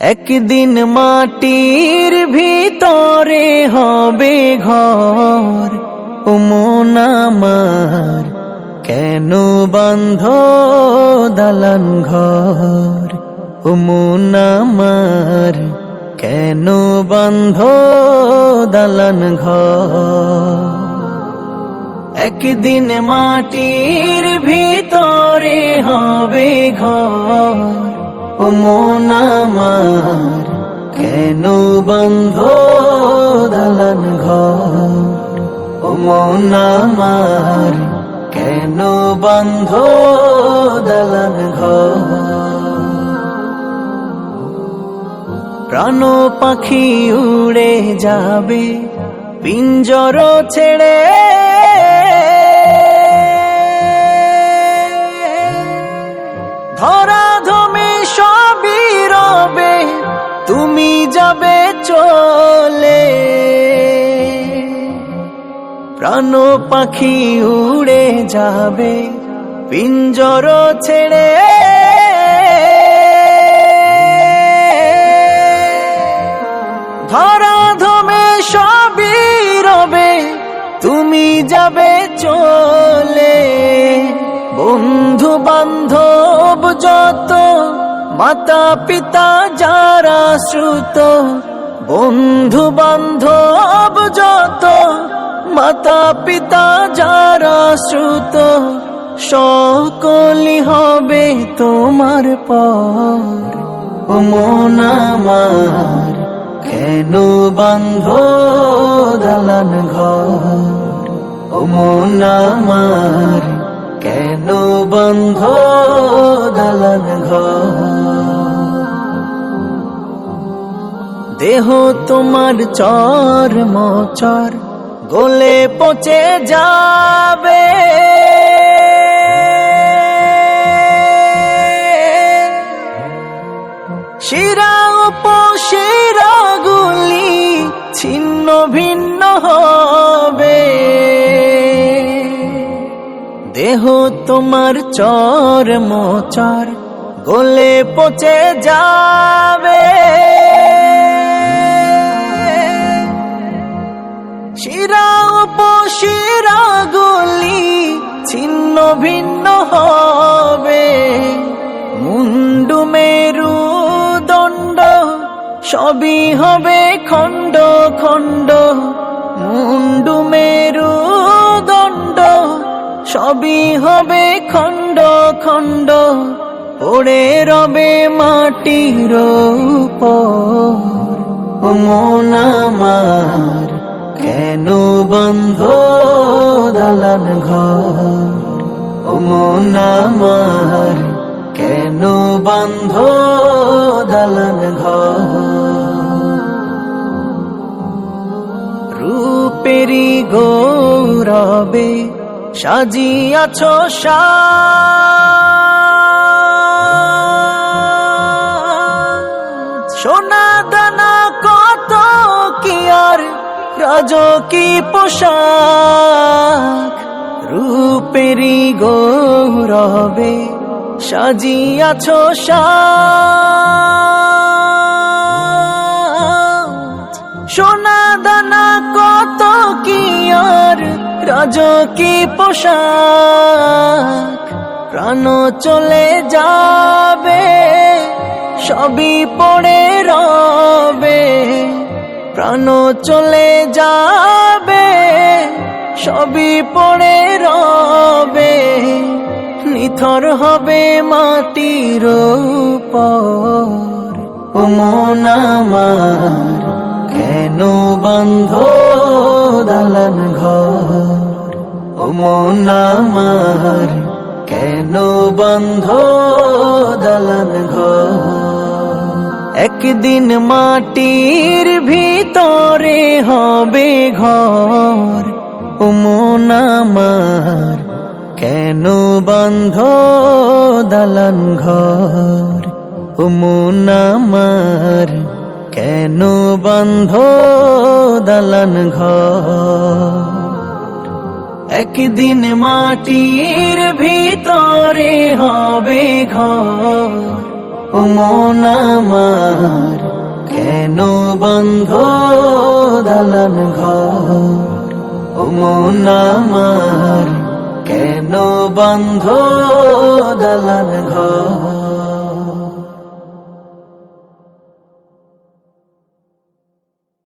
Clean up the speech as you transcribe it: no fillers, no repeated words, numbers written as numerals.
একদিন মাটির ভিতরে হবে ঘর, ও মন আমার কেন বাঁধ দালান ঘর, ও মন আমার কেন বাঁধ দালান ঘর। একদিন মাটির ভিতরে হবে ঘর, ও মন আমার কেন বাঁধ দালান ঘর, ও মন আমার কেন বাঁধ দালান ঘর। প্রাণ পাখি উড়ে যাবে পিঞ্জর ছেড়ে, ধরা ধমে সবই রবে তুমি যাবে চলে। প্রাণ পাখি উড়ে যাবে পিঞ্জর ছেড়ে, ধরা ধমে সবই রবে তুমি যাবে চলে। বন্ধু বান্ধব যত, মাতা পিতা যারা শ্রুত, বন্ধু বান্ধব যত, মাতা পিতা যারা শ্রুত, সকলই হবে তোমার পর, ও মন আমার কেন বাঁধ দালান ঘর, ও মন আমার কেন বাঁধ দালান ঘর। দেহ তোমার চর মচর গলে পচে যাবে, শিরা উপশিরা গুলি ছিন্ন ভিন্ন হবে। দেহ তোমার চর মোচর গলে পচে যাবে, শিরা উপশিরা গুলি ছিন্ন ভিন্ন হবে। মুন্ডু মেরু দণ্ড সবই হবে খণ্ড খণ্ড, মুন্ডু মেরু দণ্ড সবই হবে খণ্ড খণ্ড, পড়ে রবে মাটির উপর, ও মন আমার কেন বাঁধ দালান ঘর, ও মন আমার কেন বাঁধ দালান ঘর। রূপেরি গৌরবে সাজিয়াছ সাজ, সোনা দানা কত কি আর রাজকী পোশাক। রূপেরি গৌরবে সাজিয়াছ সাজ, সোনা দানা কত কি আর রাজকী পোশাক। প্রাণ চলে যাবে সবই পড়ে রবে, প্রাণ চলে যাবে সবই পড়ে রবে। নিথর হবে মাটির উপর, ও মন আমার কেন বাঁধ দালান ঘর, ও মন আমার কেন বাঁধ দালান ঘর। একদিন মাটির ভিতরে হবে ঘর, ও মন আমার কেন বাঁধ দালান ঘর, ও মন আমার কেন বাঁধ দালান ঘর। একদিন মাটির ভিতরে হবে ঘর, ও মন আমার কেন বন্ধ দালান ঘর, ও মন আমার কেন বন্ধ দালান ঘর।